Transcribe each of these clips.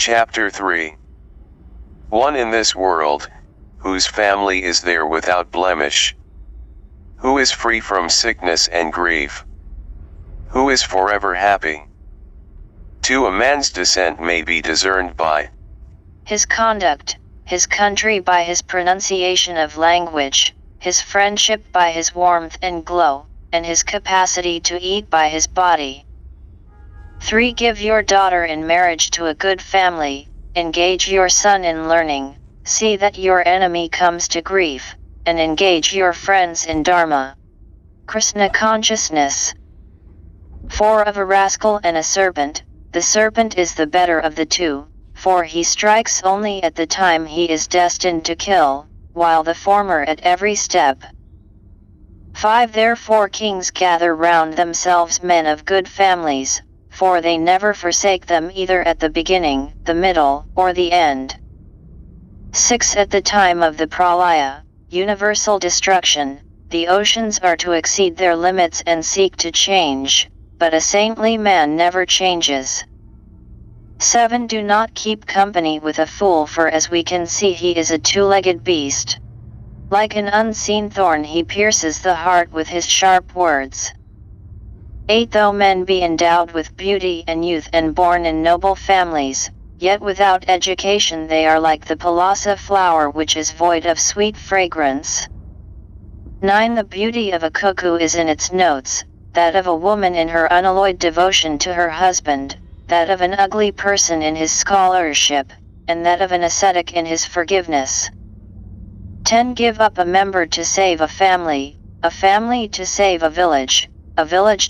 Chapter 3. One in this world, whose family is there without blemish, who is free from sickness and grief, who is forever happy. 2. A man's descent may be discerned by his conduct, his country by his pronunciation of language, his friendship by his warmth and glow, and his capacity to eat by his body. 3. Give your daughter in marriage to a good family, engage your son in learning, see that your enemy comes to grief, and engage your friends in Dharma. Krishna consciousness. 4. Of a rascal and a serpent, the serpent is the better of the two, for he strikes only at the time he is destined to kill, while the former at every step. 5. Therefore kings gather round themselves men of good families, for they never forsake them either at the beginning, the middle, or the end. 6. At the time of the pralaya, universal destruction, the oceans are to exceed their limits and seek to change, but a saintly man never changes. 7. Do not keep company with a fool, for as we can see he is a two-legged beast. Like an unseen thorn he pierces the heart with his sharp words. 8. Though men be endowed with beauty and youth and born in noble families, yet without education they are like the palasa flower which is void of sweet fragrance. 9. The beauty of a cuckoo is in its notes, that of a woman in her unalloyed devotion to her husband, that of an ugly person in his scholarship, and that of an ascetic in his forgiveness. 10. Give up a member to save a family to save a village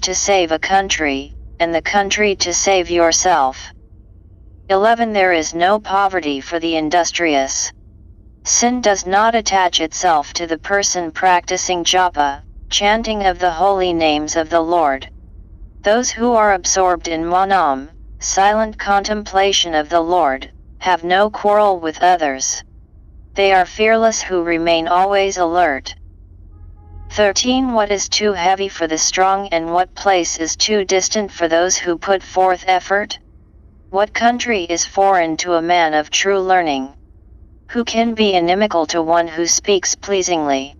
to save a country, and the country to save yourself. 11. There is no poverty for the industrious. Sin does not attach itself to the person practicing japa, chanting of the holy names of the Lord. Those who are absorbed in manam, silent contemplation of the Lord, have no quarrel with others. They are fearless who remain always alert. 13. What is too heavy for the strong, and what place is too distant for those who put forth effort? What country is foreign to a man of true learning? Who can be inimical to one who speaks pleasingly?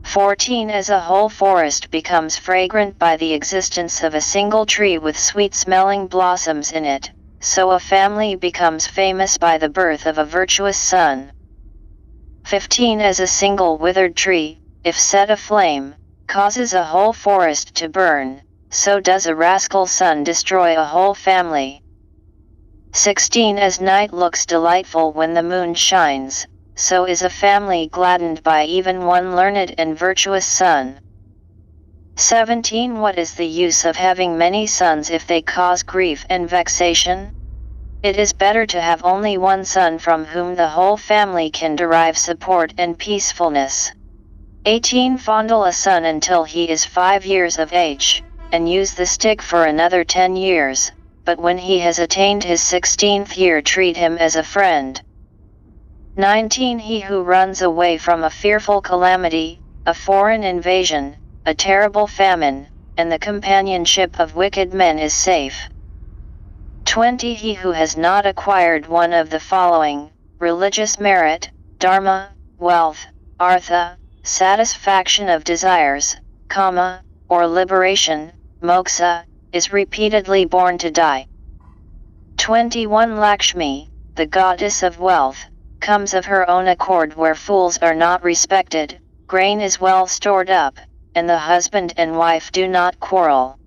14. As a whole forest becomes fragrant by the existence of a single tree with sweet-smelling blossoms in it, so a family becomes famous by the birth of a virtuous son. 15. As a single withered tree, if set aflame, causes a whole forest to burn, so does a rascal son destroy a whole family. 16. As night looks delightful when the moon shines, so is a family gladdened by even one learned and virtuous son. 17. What is the use of having many sons if they cause grief and vexation? It is better to have only one son from whom the whole family can derive support and peacefulness. 18. Fondle a son until he is 5 years of age, and use the stick for another 10 years, but when he has attained his 16th year treat him as a friend. 19. He who runs away from a fearful calamity, a foreign invasion, a terrible famine, and the companionship of wicked men is safe. 20. He who has not acquired one of the following, religious merit, dharma, wealth, artha, satisfaction of desires, kama, or liberation, moksha, is repeatedly born to die. 21. Lakshmi, the goddess of wealth, comes of her own accord where fools are not respected, grain is well stored up, and the husband and wife do not quarrel.